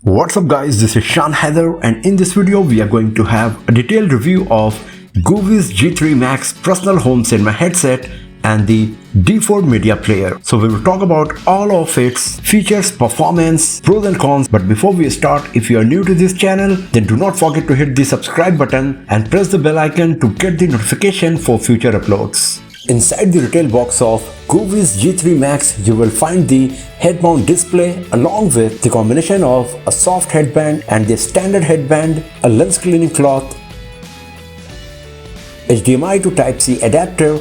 What's up guys, this is Shan Heather, and in this video we are going to have a detailed review of Goovis G3 Max personal home cinema headset and the D4 media player. So we will talk about all of its features, performance, pros and cons. But before we start, if you are new to this channel, then do not forget to hit the subscribe button and press the bell icon to get the notification for future uploads. Inside the retail box of Goovis G3 Max, you will find the head-mount display along with the combination of a soft headband and the standard headband, a lens cleaning cloth, HDMI to Type-C adapter,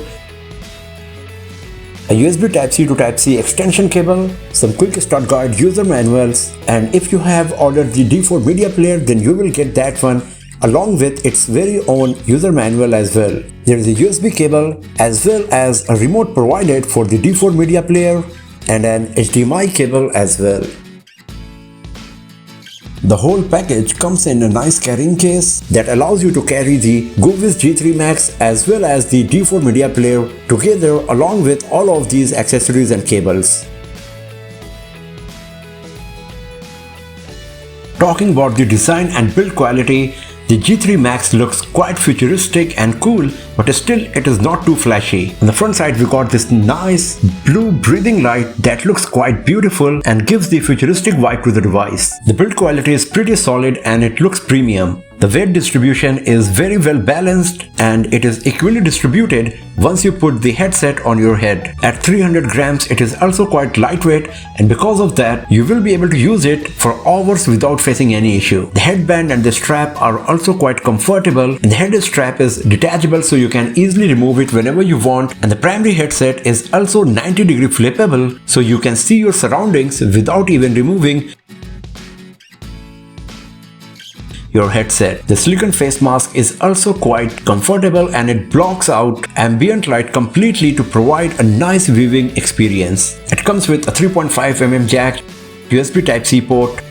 a USB Type-C to Type-C extension cable, some quick start guide user manuals, and if you have ordered the D4 media player, then you will get that one along with its very own user manual as well. There is a USB cable as well as a remote provided for the D4 media player and an HDMI cable as well. The whole package comes in a nice carrying case that allows you to carry the Goovis G3 Max as well as the D4 media player together along with all of these accessories and cables. Talking about the design and build quality, the G3 Max looks quite futuristic and cool, but still it is not too flashy. On the front side we got this nice blue breathing light that looks quite beautiful and gives the futuristic vibe to the device. The build quality is pretty solid and it looks premium. The weight distribution is very well balanced and it is equally distributed once you put the headset on your head. At 300 grams it is also quite lightweight, and because of that you will be able to use it for hours without facing any issue. The headband and the strap are also quite comfortable, and the head strap is detachable so you can easily remove it whenever you want, and the primary headset is also 90-degree flippable so you can see your surroundings without even removing your headset. The silicone face mask is also quite comfortable and it blocks out ambient light completely to provide a nice viewing experience. It comes with a 3.5mm jack, USB Type-C port,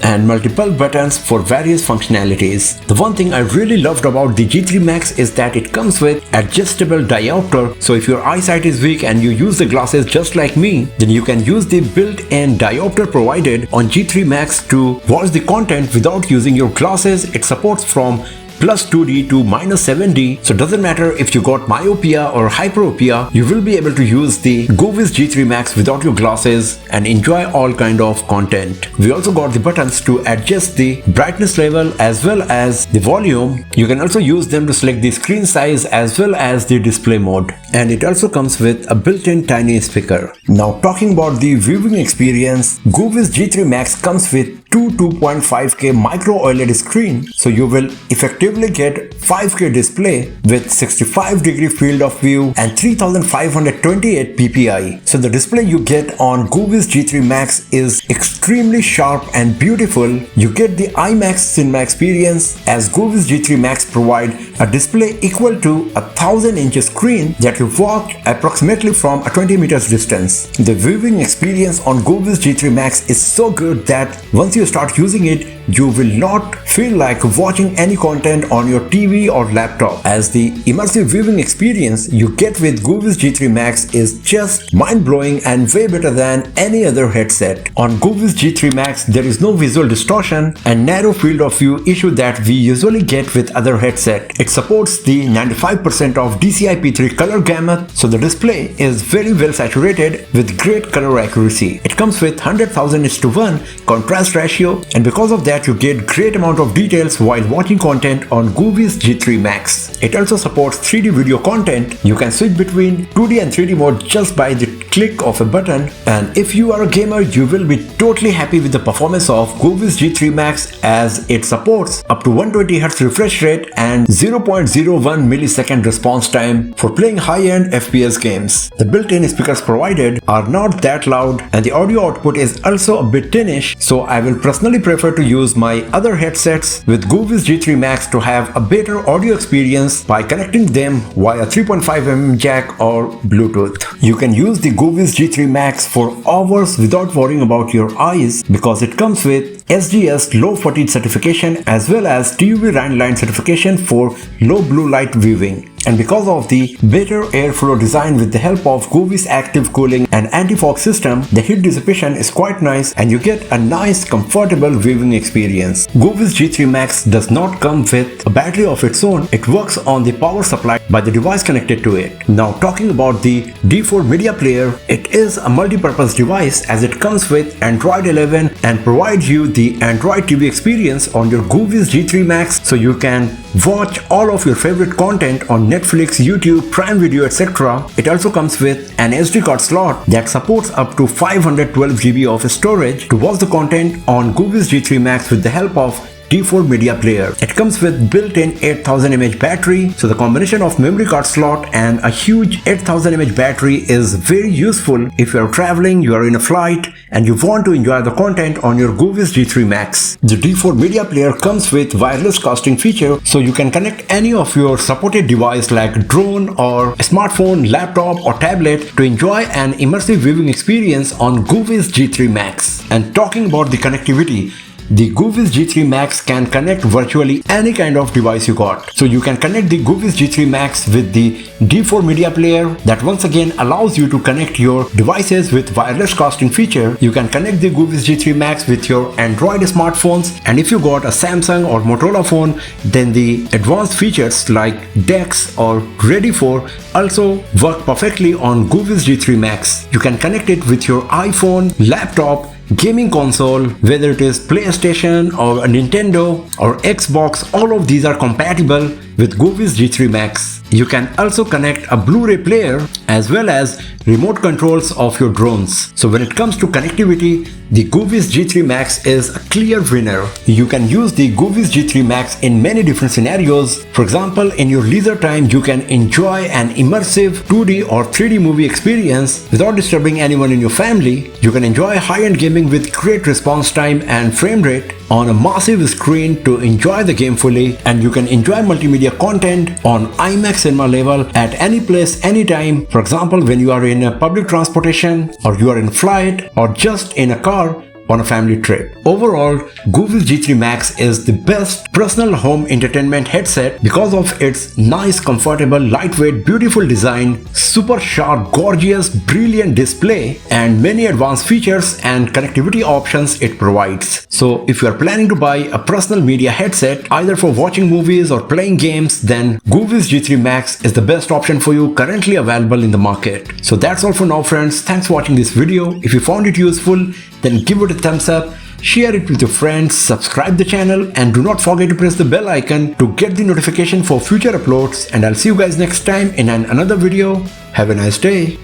and multiple buttons for various functionalities. The one thing I really loved about the G3 Max is that it comes with adjustable diopter, so if your eyesight is weak and you use the glasses just like me, then you can use the built-in diopter provided on G3 Max to watch the content without using your glasses. It supports from plus 2D to minus 7D, so doesn't matter if you got myopia or hyperopia, you will be able to use the Goovis G3 Max without your glasses and enjoy all kind of content. We also got the buttons to adjust the brightness level as well as the volume. You can also use them to select the screen size as well as the display mode, and it also comes with a built-in tiny speaker. Now talking about the viewing experience, Goovis G3 Max comes with two 2.5K micro OLED screen, so you will effectively get 5K display with 65-degree field of view and 3528 ppi. So the display you get on Goovis G3 Max is extremely sharp and beautiful. You get the IMAX cinema experience as Goovis G3 Max provide a display equal to 1000-inch screen that you watch approximately from a 20 meters distance. The viewing experience on Goovis G3 Max is so good that once you start using it, you will not feel like watching any content on your TV or laptop, as the immersive viewing experience you get with Goovis G3 Max is just mind-blowing and way better than any other headset. On Goovis G3 Max, there is no visual distortion and narrow field of view issue that we usually get with other headset. It supports the 95% of DCI-P3 color gamut, so the display is very well saturated with great color accuracy. It comes with 100,000:1 contrast ratio, and because of that you get great amount of details while watching content on Goovis G3 Max. It also supports 3D video content. You can switch between 2D and 3D mode just by the click of a button, and if you are a gamer you will be totally happy with the performance of Goovis G3 Max, as it supports up to 120Hz refresh rate and 0.01 millisecond response time for playing high-end FPS games. The built-in speakers provided are not that loud and the audio output is also a bit tinish, so I will personally prefer to use my other headsets with Goovis G3 Max to have a better audio experience by connecting them via 3.5mm jack or Bluetooth. You can use the Goovis G3 Max for hours without worrying about your eyes because it comes with SGS low fatigue certification as well as TUV Rhine line certification for low blue light viewing. and because of the better airflow design with the help of Goovis active cooling and anti-fog system, the heat dissipation is quite nice and you get a nice comfortable viewing experience. Goovis G3 Max does not come with a battery of its own, it works on the power supply by the device connected to it. Now talking about the D4 media player, it is a multi-purpose device as it comes with Android 11 and provides you the Android TV experience on your Goovis G3 Max, so you can watch all of your favorite content on Netflix, YouTube, Prime Video, etc. It also comes with an SD card slot that supports up to 512 GB of storage to watch the content on Goovis G3 Max with the help of D4 media player. It comes with built-in 8000 mAh battery, so the combination of memory card slot and a huge 8000 mAh battery is very useful if you are traveling, you are in a flight and you want to enjoy the content on your Goovis G3 Max. The D4 media player comes with wireless casting feature, so you can connect any of your supported device like drone or smartphone, laptop or tablet to enjoy an immersive viewing experience on Goovis G3 Max. And talking about the connectivity, the Goovis G3 Max can connect virtually any kind of device you got. So you can connect the Goovis G3 Max with the D4 media player that once again allows you to connect your devices with wireless casting feature. You can connect the Goovis G3 Max with your Android smartphones, and if you got a Samsung or Motorola phone, then the advanced features like DeX or Ready for also work perfectly on Goovis G3 Max. You can connect it with your iPhone, laptop, gaming console, whether it is PlayStation or a Nintendo or Xbox, all of these are compatible with Goovis G3 Max. You can also connect a Blu-ray player as well as remote controls of your drones. So when it comes to connectivity, the Goovis G3 Max is a clear winner. You can use the Goovis G3 Max in many different scenarios. For example, in your leisure time, you can enjoy an immersive 2D or 3D movie experience without disturbing anyone in your family. You can enjoy high-end gaming with great response time and frame rate on a massive screen to enjoy the game fully, and you can enjoy multimedia content on IMAX cinema level at any place, anytime. For example, when you are in a public transportation or you are in a flight or just in a car on a family trip. Overall, Goovis G3 Max is the best personal home entertainment headset because of its nice, comfortable, lightweight, beautiful design, super sharp, gorgeous, brilliant display, and many advanced features and connectivity options it provides. So if you are planning to buy a personal media headset either for watching movies or playing games, then Goovis G3 Max is the best option for you currently available in the market. So that's all for now, friends. Thanks for watching this video. If you found it useful, then give it a thumbs up, share it with your friends, subscribe the channel, and do not forget to press the bell icon to get the notification for future uploads. And I'll see you guys next time in another video. Have a nice day.